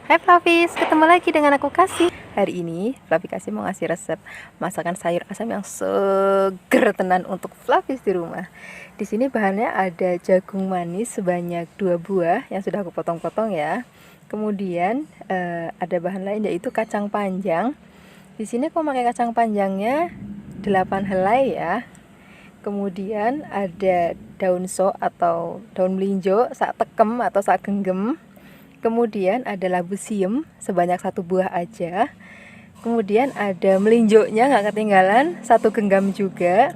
Hai Flavis, ketemu lagi dengan aku Kasih. Hari ini Flavis Kasih mau ngasih resep masakan sayur asam yang seger tenan untuk Flavis di rumah. Di sini bahannya ada jagung manis sebanyak 2 buah yang sudah aku potong-potong ya. Kemudian ada bahan lain yaitu kacang panjang. Di sini aku pakai kacang panjangnya 8 helai ya. Kemudian ada daun sok atau daun melinjo, sak tekem atau sak genggam. Kemudian ada labu siam sebanyak 1 buah aja. Kemudian ada melinjonya nggak ketinggalan 1 genggam juga.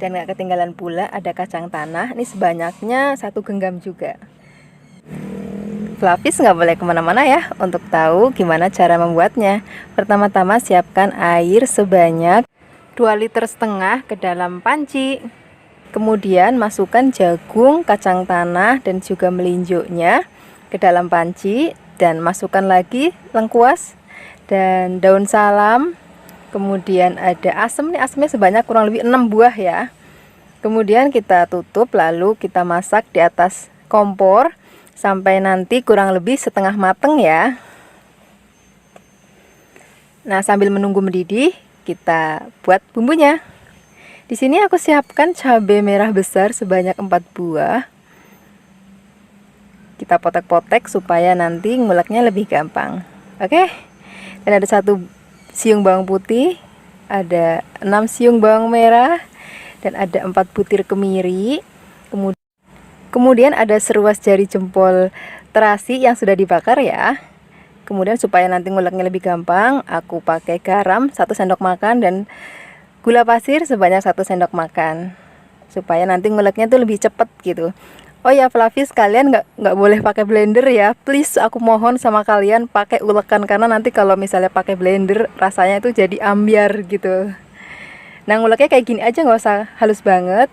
Dan nggak ketinggalan pula ada kacang tanah, ini sebanyaknya 1 genggam juga. Flavis nggak boleh kemana-mana ya untuk tahu gimana cara membuatnya. Pertama-tama siapkan air sebanyak 2,5 liter ke dalam panci. Kemudian masukkan jagung, kacang tanah, dan juga melinjonya ke dalam panci. Dan masukkan lagi lengkuas dan daun salam. Kemudian ada asam, nih asamnya sebanyak kurang lebih 6 buah ya. Kemudian kita tutup lalu kita masak di atas kompor sampai nanti kurang lebih setengah mateng ya. Nah, sambil menunggu mendidih, kita buat bumbunya. Di sini aku siapkan cabai merah besar sebanyak 4 buah. Kita potek-potek supaya nanti nguleknya lebih gampang. Oke. Dan ada 1 siung bawang putih, ada 6 siung bawang merah, dan ada 4 butir kemiri. Kemudian ada seruas jari jempol terasi yang sudah dibakar ya. Kemudian supaya nanti nguleknya lebih gampang, aku pakai garam 1 sendok makan dan gula pasir sebanyak 1 sendok makan supaya nanti nguleknya tuh lebih cepet gitu. Oh ya Flavis, kalian nggak boleh pakai blender ya, please, aku mohon sama kalian pakai ulekan, karena nanti kalau misalnya pakai blender rasanya itu jadi ambiar gitu. Nah, nguleknya kayak gini aja, nggak usah halus banget.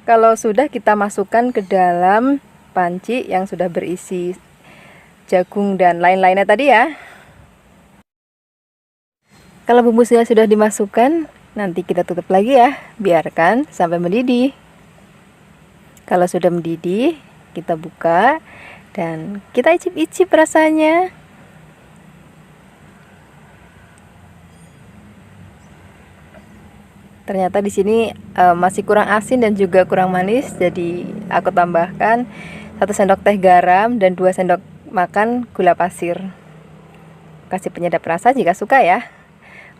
Kalau sudah, kita masukkan ke dalam panci yang sudah berisi jagung dan lain-lainnya tadi ya. Kalau bumbu sudah dimasukkan, nanti kita tutup lagi ya, biarkan sampai mendidih. Kalau sudah mendidih, kita buka dan kita icip-icip rasanya. Ternyata di sini masih kurang asin dan juga kurang manis, jadi aku tambahkan 1 sendok teh garam dan 2 sendok makan gula pasir. Kasih penyedap rasa jika suka ya.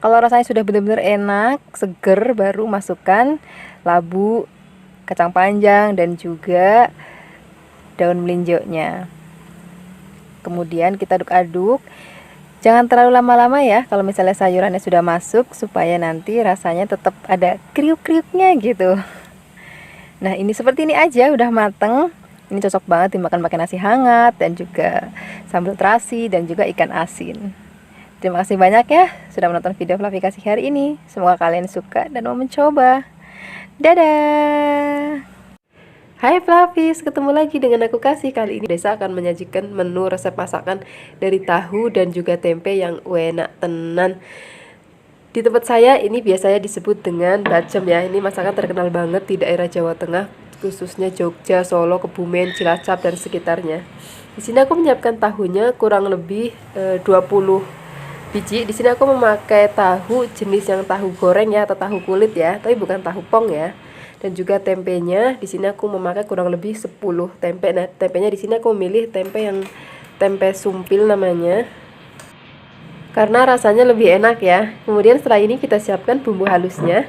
Kalau rasanya sudah benar-benar enak, seger, baru masukkan labu, kacang panjang, dan juga daun melinjonya. Kemudian kita aduk-aduk. Jangan terlalu lama-lama ya kalau misalnya sayurannya sudah masuk, supaya nanti rasanya tetap ada kriuk-kriuknya gitu. Nah, ini seperti ini aja udah mateng. Ini cocok banget dimakan pakai nasi hangat dan juga sambal terasi dan juga ikan asin. Terima kasih banyak ya sudah menonton video Flavis Kasih hari ini. Semoga kalian suka dan mau mencoba. Dadah. Hai Flavis, ketemu lagi dengan aku Kasih. Kali ini Desa akan menyajikan menu resep masakan dari tahu dan juga tempe yang enak tenan. Di tempat saya ini biasanya disebut dengan bacem ya. Ini masakan terkenal banget di daerah Jawa Tengah, khususnya Jogja, Solo, Kebumen, Cilacap, dan sekitarnya. Di sini aku menyiapkan tahunya kurang lebih 20 biji. Di sini aku memakai tahu jenis yang tahu goreng ya, atau tahu kulit ya, tapi bukan tahu pong ya. Dan juga tempenya, di sini aku memakai kurang lebih 10 tempe. Nah, tempenya di sini aku memilih tempe yang tempe sumpil namanya, karena rasanya lebih enak ya. Kemudian setelah ini kita siapkan bumbu halusnya.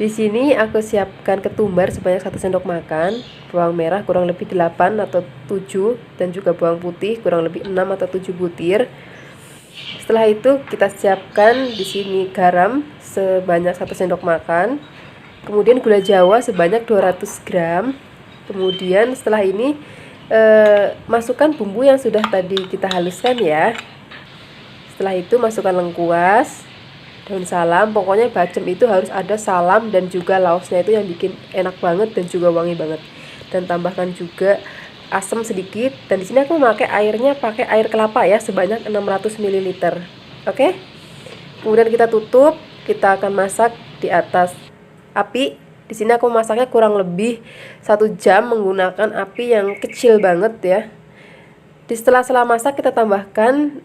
Di sini aku siapkan ketumbar sebanyak 1 sendok makan, bawang merah kurang lebih 8 atau 7, dan juga bawang putih kurang lebih 6 atau 7 butir. Setelah itu kita siapkan di sini garam sebanyak 1 sendok makan. Kemudian gula jawa sebanyak 200 gram. Kemudian setelah ini masukkan bumbu yang sudah tadi kita haluskan ya. Setelah itu masukkan lengkuas, daun salam. Pokoknya bacem itu harus ada salam dan juga laosnya, itu yang bikin enak banget dan juga wangi banget. Dan tambahkan juga asam sedikit, dan di sini aku memakai airnya pakai air kelapa ya sebanyak 600 ml. Oke. Kemudian kita tutup, kita akan masak di atas api. Di sini aku masaknya kurang lebih 1 jam menggunakan api yang kecil banget ya. Di setelah masak kita tambahkan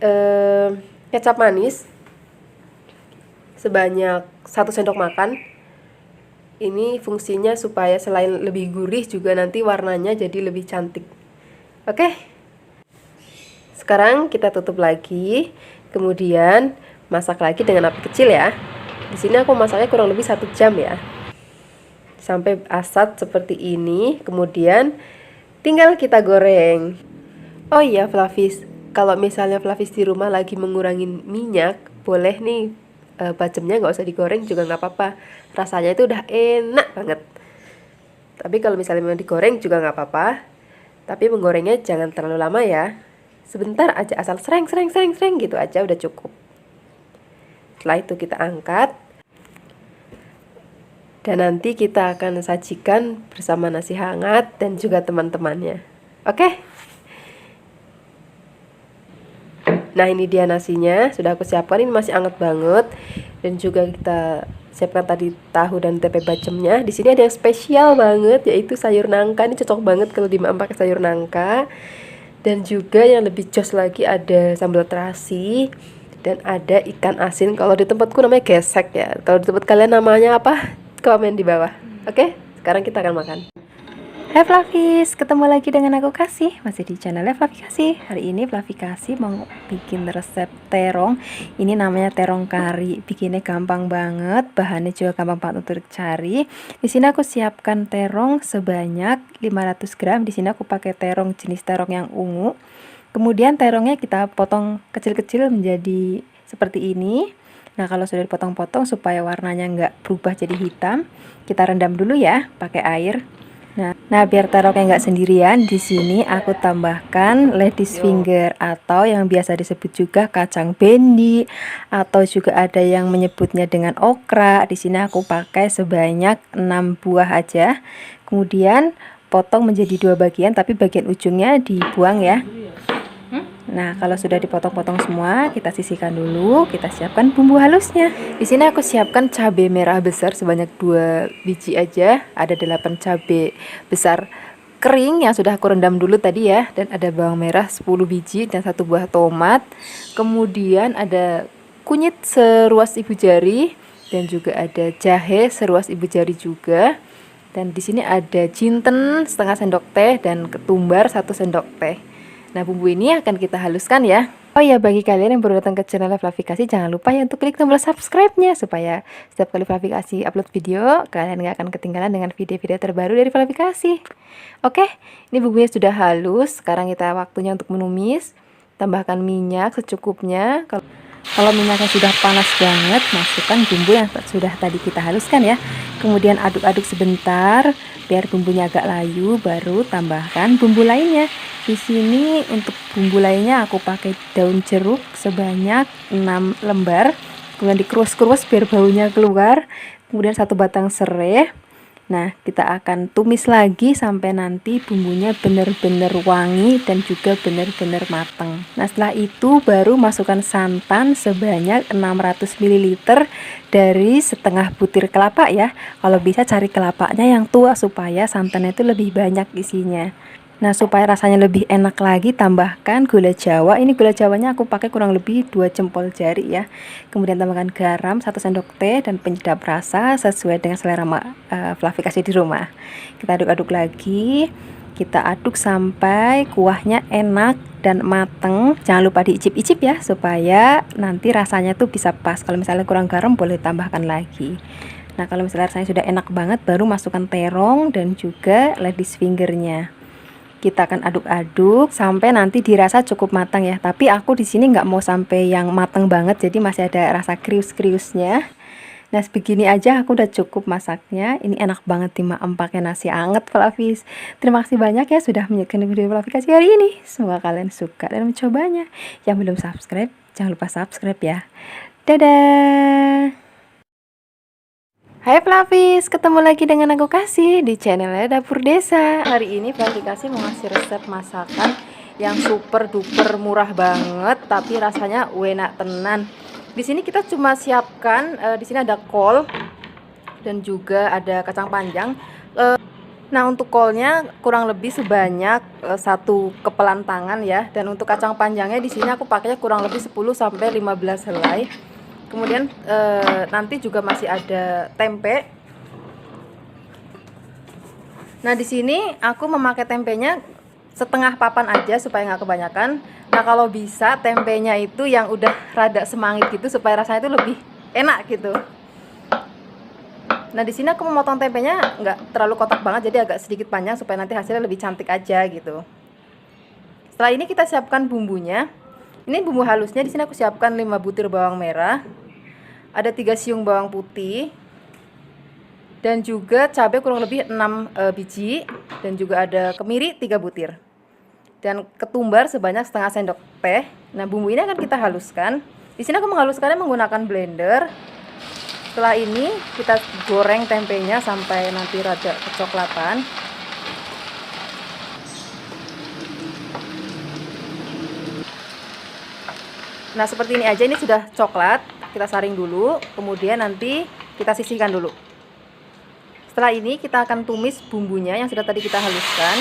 kecap manis sebanyak 1 sendok makan. Ini fungsinya supaya selain lebih gurih juga nanti warnanya jadi lebih cantik. Oke. Sekarang kita tutup lagi. Kemudian masak lagi dengan api kecil ya. Di sini aku masaknya kurang lebih 1 jam ya. Sampai asat seperti ini. Kemudian tinggal kita goreng. Oh iya Flavis, kalau misalnya Flavis di rumah lagi mengurangi minyak, boleh nih bacemnya nggak usah digoreng juga nggak apa-apa. Rasanya itu udah enak banget. Tapi kalau misalnya mau digoreng juga nggak apa-apa. Tapi menggorengnya jangan terlalu lama ya. Sebentar aja, asal sereng gitu aja udah cukup. Setelah itu kita angkat. Dan nanti kita akan sajikan bersama nasi hangat dan juga teman-temannya. Oke? Nah ini dia nasinya, sudah aku siapkan, ini masih hangat banget. Dan juga kita siapkan tadi tahu dan tempe bacemnya. Di sini ada yang spesial banget, yaitu sayur nangka. Ini cocok banget kalau dimakan pakai sayur nangka. Dan juga yang lebih jos lagi ada sambal terasi. Dan ada ikan asin, kalau di tempatku namanya gesek ya. Kalau di tempat kalian namanya apa? Komen di bawah. Oke, sekarang kita akan makan. Hai Flavis, ketemu lagi dengan aku Kasih, masih di channelnya Flavi Kasih. Hari ini Flavi Kasih mau bikin resep terong. Ini namanya terong kari, bikinnya gampang banget, bahannya juga gampang banget untuk dicari. Di sini aku siapkan terong sebanyak 500 gram. Di sini aku pakai terong jenis terong yang ungu. Kemudian terongnya kita potong kecil-kecil menjadi seperti ini. Nah kalau sudah dipotong-potong supaya warnanya nggak berubah jadi hitam, kita rendam dulu ya pakai air. Nah biar terongnya nggak sendirian, di sini aku tambahkan ladies finger atau yang biasa disebut juga kacang bendi, atau juga ada yang menyebutnya dengan okra. Di sini aku pakai sebanyak 6 buah aja. Kemudian potong menjadi 2 bagian, tapi bagian ujungnya dibuang ya. Nah, kalau sudah dipotong-potong semua, kita sisihkan dulu, kita siapkan bumbu halusnya. Di sini aku siapkan cabai merah besar sebanyak 2 biji aja. Ada 8 cabai besar kering yang sudah aku rendam dulu tadi ya, dan ada bawang merah 10 biji dan 1 buah tomat. Kemudian ada kunyit seruas ibu jari dan juga ada jahe seruas ibu jari juga. Dan di sini ada jinten setengah sendok teh dan ketumbar 1 sendok teh. Nah bumbu ini akan kita haluskan ya. Oh ya, bagi kalian yang baru datang ke channel Flavi Kasih, jangan lupa ya untuk klik tombol subscribe-nya supaya setiap kali Flavi Kasih upload video, kalian gak akan ketinggalan dengan video-video terbaru dari Flavi Kasih. Oke, ini bumbunya sudah halus. Sekarang kita waktunya untuk menumis. Tambahkan minyak secukupnya. Kalau minyaknya sudah panas banget, masukkan bumbu yang sudah tadi kita haluskan ya. Kemudian aduk-aduk sebentar biar bumbunya agak layu, baru tambahkan bumbu lainnya. Di sini untuk bumbu lainnya aku pakai daun jeruk sebanyak 6 lembar. Kemudian dikerus-kerus biar baunya keluar. Kemudian 1 batang serai. Nah, kita akan tumis lagi sampai nanti bumbunya benar-benar wangi dan juga benar-benar matang. Nah, setelah itu baru masukkan santan sebanyak 600 ml dari setengah butir kelapa ya. Kalau bisa cari kelapanya yang tua supaya santannya itu lebih banyak isinya. Nah, supaya rasanya lebih enak lagi, tambahkan gula jawa. Ini gula jawanya aku pakai kurang lebih 2 jempol jari ya. Kemudian tambahkan garam 1 sendok teh dan penyedap rasa sesuai dengan selera Flavi Kasih di rumah. Kita aduk-aduk lagi. Kita aduk sampai kuahnya enak dan mateng. Jangan lupa diicip-icip ya, supaya nanti rasanya tuh bisa pas. Kalau misalnya kurang garam boleh tambahkan lagi. Nah, kalau misalnya rasanya sudah enak banget, baru masukkan terong dan juga ladies fingernya. Kita akan aduk-aduk sampai nanti dirasa cukup matang ya. Tapi aku di sini nggak mau sampai yang matang banget, jadi masih ada rasa krius-kriusnya. Nah, begini aja aku udah cukup masaknya. Ini enak banget dimakan pakai nasi anget Flavis. Terima kasih banyak ya sudah menyaksikan video Flavi Kasih hari ini. Semoga kalian suka dan mencobanya. Yang belum subscribe, jangan lupa subscribe ya. Dadah. Hai Flavis, ketemu lagi dengan aku Kasih di channelnya Dapur Desa. Hari ini Flavi Kasih mau ngasih resep masakan yang super duper murah banget, tapi rasanya enak tenan. Di sini kita cuma siapkan, di sini ada kol dan juga ada kacang panjang. Nah, untuk kolnya kurang lebih sebanyak satu kepelan tangan ya. Dan untuk kacang panjangnya di sini aku pakainya kurang lebih 10 sampai 15 helai. Kemudian nanti juga masih ada tempe. Nah, di sini aku memakai tempenya setengah papan aja supaya nggak kebanyakan. Nah, kalau bisa tempenya itu yang udah rada semangit gitu supaya rasanya itu lebih enak gitu. Nah, di sini aku memotong tempenya nggak terlalu kotak banget, jadi agak sedikit panjang supaya nanti hasilnya lebih cantik aja gitu. Setelah ini kita siapkan bumbunya. Ini bumbu halusnya, di sini aku siapkan 5 butir bawang merah, ada 3 siung bawang putih, dan juga cabai kurang lebih 6 biji, dan juga ada kemiri 3 butir, dan ketumbar sebanyak setengah sendok teh. Nah, bumbu ini akan kita haluskan. Di sini aku menghaluskannya menggunakan blender. Setelah ini kita goreng tempenya sampai nanti rada kecoklatan. Nah, seperti ini aja, ini sudah coklat. Kita saring dulu, kemudian nanti kita sisihkan dulu. Setelah ini kita akan tumis bumbunya yang sudah tadi kita haluskan.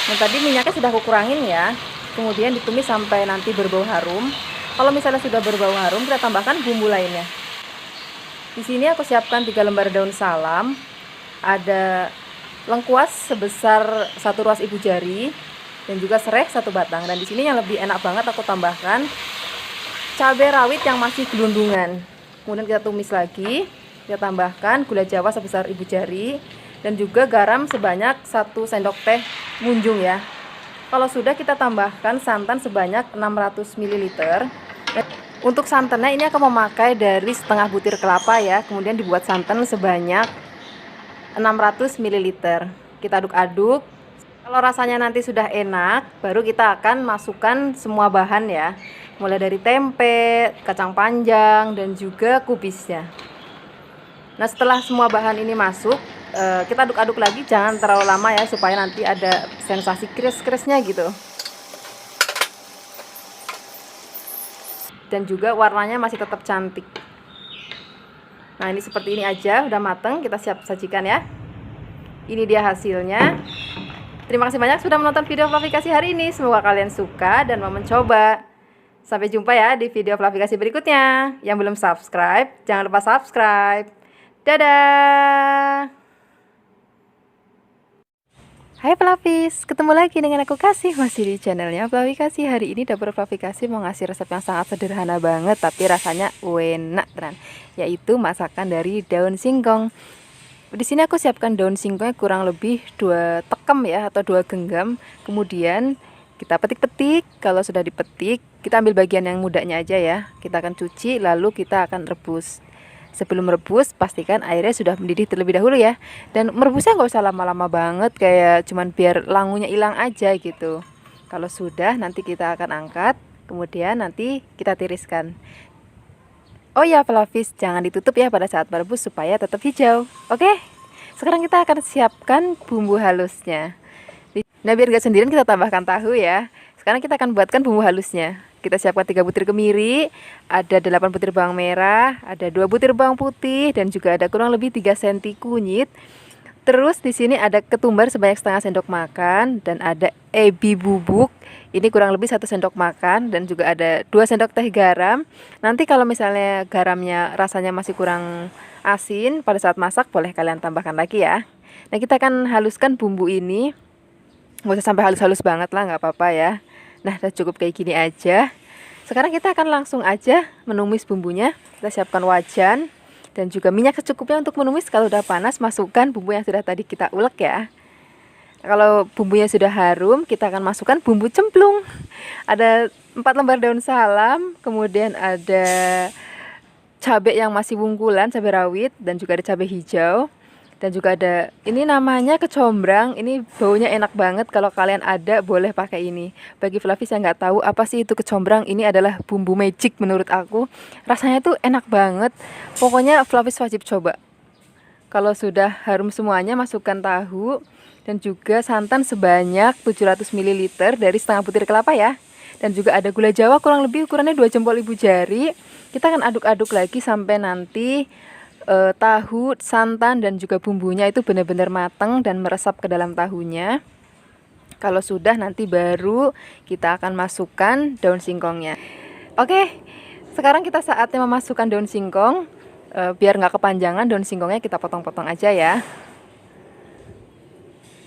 Nah, tadi minyaknya sudah aku kurangin ya. Kemudian ditumis sampai nanti berbau harum. Kalau misalnya sudah berbau harum, kita tambahkan bumbu lainnya. Di sini aku siapkan 3 lembar daun salam, ada lengkuas sebesar 1 ruas ibu jari, dan juga serai 1 batang. Dan di sini yang lebih enak banget aku tambahkan cabai rawit yang masih gelundungan. Kemudian kita tumis lagi, kita tambahkan gula jawa sebesar ibu jari, dan juga garam sebanyak 1 sendok teh munjung ya. Kalau sudah, kita tambahkan santan sebanyak 600 ml. Untuk santannya ini akan memakai dari setengah butir kelapa ya, kemudian dibuat santan sebanyak 600 ml. Kita aduk-aduk. Kalau rasanya nanti sudah enak, baru kita akan masukkan semua bahan ya, mulai dari tempe, kacang panjang, dan juga kubisnya. Nah, setelah semua bahan ini masuk, kita aduk-aduk lagi, jangan terlalu lama ya, supaya nanti ada sensasi kris-krisnya gitu. Dan juga warnanya masih tetap cantik. Nah, ini seperti ini aja, udah mateng, kita siap sajikan ya. Ini dia hasilnya. Terima kasih banyak sudah menonton video Flavikasi hari ini. Semoga kalian suka dan mau mencoba. Sampai jumpa ya di video Flavikasi berikutnya. Yang belum subscribe, jangan lupa subscribe. Dadah. Hai Flavis, ketemu lagi dengan aku Kasih, masih di channelnya Flavikasi. Hari ini dapur Flavikasi mau ngasih resep yang sangat sederhana banget, tapi rasanya enak tenan, yaitu masakan dari daun singkong. Di sini aku siapkan daun singkongnya kurang lebih 2 tekem ya, atau 2 genggam. Kemudian kita petik-petik. Kalau sudah dipetik, kita ambil bagian yang mudanya aja ya. Kita akan cuci, lalu kita akan rebus. Sebelum merebus, pastikan airnya sudah mendidih terlebih dahulu ya. Dan merebusnya nggak usah lama-lama banget, kayak cuman biar langunya hilang aja gitu. Kalau sudah, nanti kita akan angkat, kemudian nanti kita tiriskan. Oh ya Flavis, jangan ditutup ya pada saat merebus supaya tetap hijau. Oke, sekarang kita akan siapkan bumbu halusnya. Nah, biar nggak sendirian, kita tambahkan tahu ya. Sekarang kita akan buatkan bumbu halusnya. Kita siapkan 3 butir kemiri, ada 8 butir bawang merah, ada 2 butir bawang putih, dan juga ada kurang lebih 3 cm kunyit. Terus di sini ada ketumbar sebanyak setengah sendok makan, dan ada ebi bubuk. Ini kurang lebih 1 sendok makan, dan juga ada 2 sendok teh garam. Nanti kalau misalnya garamnya rasanya masih kurang asin, pada saat masak boleh kalian tambahkan lagi ya. Nah, kita akan haluskan bumbu ini. Nggak usah sampai halus-halus banget lah, nggak apa-apa ya. Nah, udah cukup kayak gini aja. Sekarang kita akan langsung aja menumis bumbunya. Kita siapkan wajan dan juga minyak secukupnya untuk menumis. Kalau udah panas, masukkan bumbu yang sudah tadi kita ulek ya. Kalau bumbunya sudah harum, kita akan masukkan bumbu cemplung. Ada 4 lembar daun salam, kemudian ada cabai yang masih wungkulan, cabai rawit, dan juga ada cabai hijau. Dan juga ada, ini namanya kecombrang. Ini baunya enak banget, kalau kalian ada boleh pakai ini. Bagi Flavis yang nggak tahu apa sih itu kecombrang, ini adalah bumbu magic menurut aku. Rasanya tuh enak banget. Pokoknya Flavis wajib coba. Kalau sudah harum semuanya, masukkan tahu dan juga santan sebanyak 700 ml dari setengah butir kelapa ya. Dan juga ada gula jawa kurang lebih ukurannya 2 jempol ibu jari. Kita akan aduk-aduk lagi sampai nanti tahu, santan dan juga bumbunya itu benar-benar matang dan meresap ke dalam tahunya. Kalau sudah, nanti baru kita akan masukkan daun singkongnya. Oke, sekarang kita saatnya memasukkan daun singkong. Biar nggak kepanjangan, daun singkongnya kita potong-potong aja ya.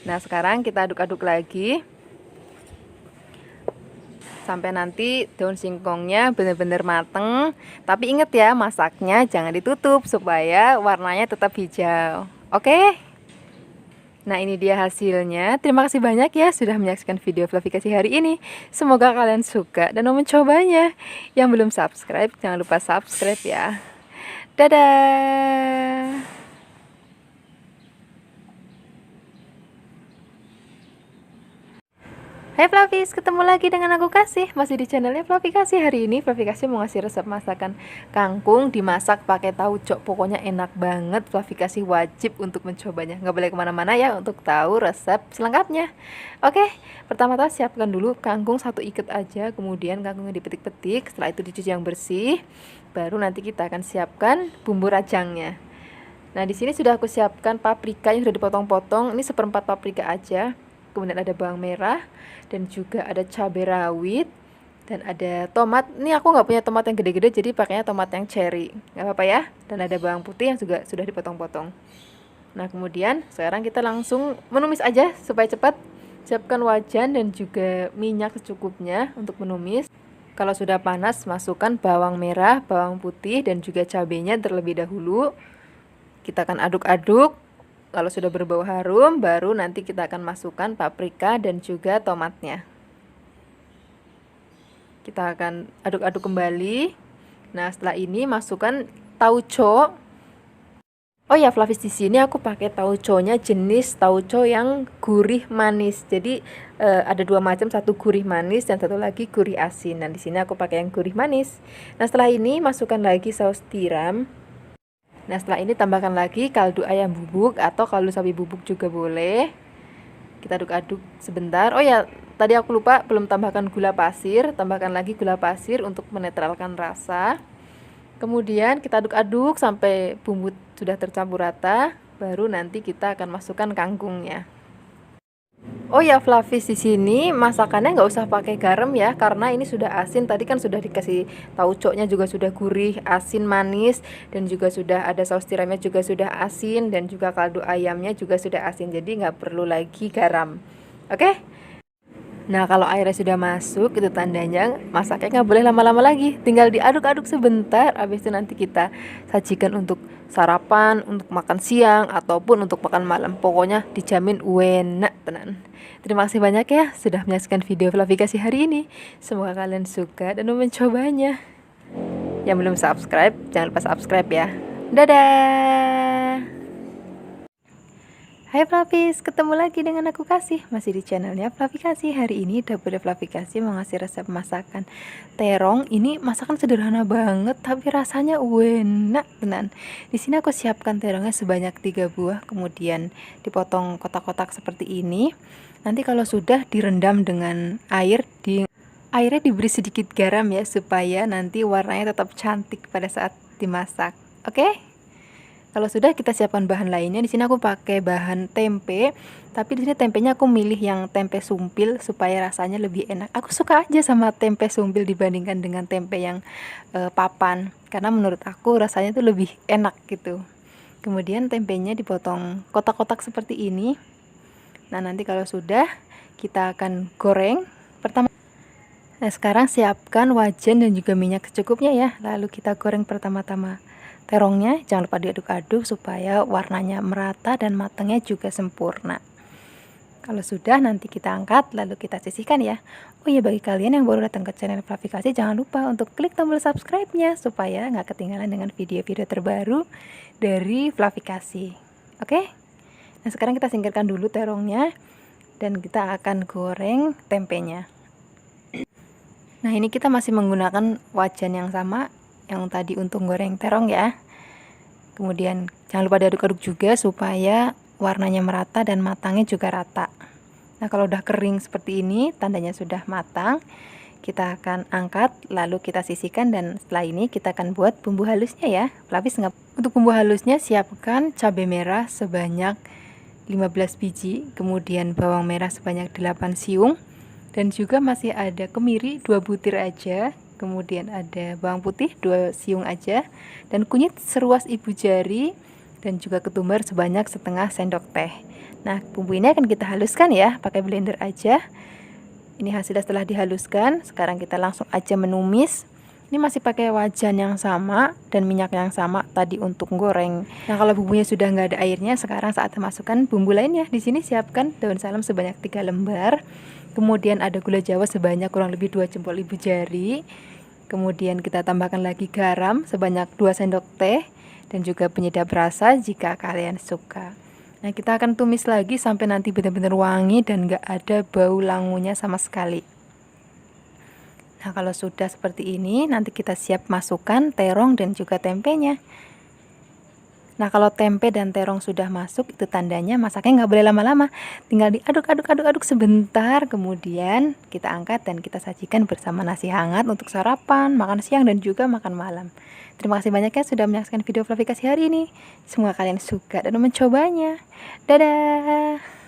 Nah, sekarang kita aduk-aduk lagi sampai nanti daun singkongnya benar-benar mateng. Tapi ingat ya, masaknya jangan ditutup supaya warnanya tetap hijau. Oke? Nah, ini dia hasilnya. Terima kasih banyak ya sudah menyaksikan video Fluffy Kasih hari ini. Semoga kalian suka dan mau mencobanya. Yang belum subscribe, jangan lupa subscribe ya. Dadah! Hai Fluffies, ketemu lagi dengan aku Kasih. Masih di channelnya Fluffy Kasih. Hari ini Fluffy Kasih mau ngasih resep masakan kangkung dimasak pakai tauco. Pokoknya enak banget, Fluffy Kasih wajib untuk mencobanya. Nggak boleh kemana-mana ya untuk tahu resep selengkapnya. Oke, pertama-tama siapkan dulu kangkung 1 ikat aja. Kemudian kangkungnya dipetik-petik, setelah itu dicuci yang bersih. Baru nanti kita akan siapkan bumbu rajangnya. Nah, di sini sudah aku siapkan paprika yang sudah dipotong-potong. Ini 1/4 paprika aja. Kemudian ada bawang merah dan juga ada cabai rawit dan ada tomat. Ini aku nggak punya tomat yang gede-gede, jadi pakainya tomat yang cherry, nggak apa-apa ya. Dan ada bawang putih yang juga sudah dipotong-potong. Nah, kemudian sekarang kita langsung menumis aja supaya cepat. Siapkan wajan dan juga minyak secukupnya untuk menumis. Kalau sudah panas, masukkan bawang merah, bawang putih dan juga cabainya terlebih dahulu. Kita akan aduk-aduk. Kalau sudah berbau harum, baru nanti kita akan masukkan paprika dan juga tomatnya. Kita akan aduk-aduk kembali. Nah, setelah ini masukkan tauco. Oh ya, Fluffies, di sini aku pakai tauconya jenis tauco yang gurih manis. Jadi ada 2 macam, satu gurih manis dan satu lagi gurih asin. Nah, di sini aku pakai yang gurih manis. Nah, setelah ini masukkan lagi saus tiram. Nah, setelah ini tambahkan lagi kaldu ayam bubuk atau kaldu sapi bubuk juga boleh. Kita aduk-aduk sebentar. Oh ya, tadi aku lupa belum tambahkan gula pasir. Tambahkan lagi gula pasir untuk menetralkan rasa. Kemudian kita aduk-aduk sampai bumbu sudah tercampur rata. Baru nanti kita akan masukkan kangkungnya. Oh ya, Fluffies, di sini masakannya nggak usah pakai garam ya, karena ini sudah asin. Tadi kan sudah dikasih tauconya juga sudah gurih, asin, manis, dan juga sudah ada saus tiramnya juga sudah asin, dan juga kaldu ayamnya juga sudah asin. Jadi nggak perlu lagi garam. Oke? Nah, kalau airnya sudah masuk, itu tandanya masaknya nggak boleh lama-lama lagi. Tinggal diaduk-aduk sebentar, habis itu nanti kita sajikan untuk sarapan, untuk makan siang, ataupun untuk makan malam. Pokoknya dijamin enak tenan. Terima kasih banyak ya sudah menyaksikan video Fluffy Kasih hari ini. Semoga kalian suka dan mau mencobanya. Yang belum subscribe, jangan lupa subscribe ya. Dadah! Hai Fluffies, ketemu lagi dengan aku Kasih. Masih di channelnya Fluffy Kasih. Hari ini dapur Fluffy Kasih mau ngasih resep masakan terong. Ini masakan sederhana banget tapi rasanya enak tenan. Di sini aku siapkan terongnya sebanyak 3 buah, kemudian dipotong kotak-kotak seperti ini. Nanti kalau sudah direndam dengan air, airnya diberi sedikit garam ya, supaya nanti warnanya tetap cantik pada saat dimasak. Oke? Kalau sudah, kita siapkan bahan lainnya. Di sini aku pakai bahan tempe, tapi di sini tempenya aku milih yang tempe sumpil supaya rasanya lebih enak. Aku suka aja sama tempe sumpil dibandingkan dengan tempe yang papan, karena menurut aku rasanya tuh lebih enak gitu. Kemudian tempenya dipotong kotak-kotak seperti ini. Nah, nanti kalau sudah, kita akan goreng. Nah, sekarang siapkan wajan dan juga minyak secukupnya ya. Lalu kita goreng pertama-tama terongnya. Jangan lupa diaduk-aduk supaya warnanya merata dan matangnya juga sempurna. Kalau sudah, nanti kita angkat lalu kita sisihkan ya. Oh iya, bagi kalian yang baru datang ke channel Fluffy Kasih, jangan lupa untuk klik tombol subscribe-nya supaya nggak ketinggalan dengan video-video terbaru dari Fluffy Kasih. Oke? Nah, sekarang kita singkirkan dulu terongnya dan kita akan goreng tempenya. Nah, ini kita masih menggunakan wajan yang sama yang tadi untuk goreng terong ya. Kemudian jangan lupa diaduk-aduk juga supaya warnanya merata dan matangnya juga rata. Nah, kalau udah kering seperti ini, tandanya sudah matang. kita akan angkat, lalu kita sisihkan, dan setelah ini kita akan buat bumbu halusnya ya. Pelapis untuk bumbu halusnya siapkan cabai merah sebanyak 15 biji, kemudian bawang merah sebanyak 8 siung, dan juga masih ada kemiri 2 butir aja, kemudian ada bawang putih 2 siung aja, dan kunyit seruas ibu jari, dan juga ketumbar sebanyak setengah sendok teh. Nah, bumbu ini akan kita haluskan ya, pakai blender aja. Ini hasilnya setelah dihaluskan. Sekarang kita langsung aja menumis. Ini masih pakai wajan yang sama dan minyak yang sama tadi untuk goreng. Nah, kalau bumbunya sudah nggak ada airnya, sekarang saatnya masukkan bumbu lainnya. Di sini siapkan daun salam sebanyak 3 lembar. Kemudian ada gula jawa sebanyak kurang lebih 2 jempol ibu jari. Kemudian kita tambahkan lagi garam sebanyak 2 sendok teh dan juga penyedap rasa jika kalian suka. Nah, kita akan tumis lagi sampai nanti benar-benar wangi dan gak ada bau langunya sama sekali. Nah, kalau sudah seperti ini, nanti kita siap masukkan terong dan juga tempenya. Nah, kalau tempe dan terong sudah masuk, itu tandanya masaknya nggak boleh lama-lama. Tinggal diaduk-aduk sebentar, kemudian kita angkat dan kita sajikan bersama nasi hangat untuk sarapan, makan siang, dan juga makan malam. Terima kasih banyak ya sudah menyaksikan video Fluffy Kasih hari ini. Semoga kalian suka dan mencobanya. Dadah!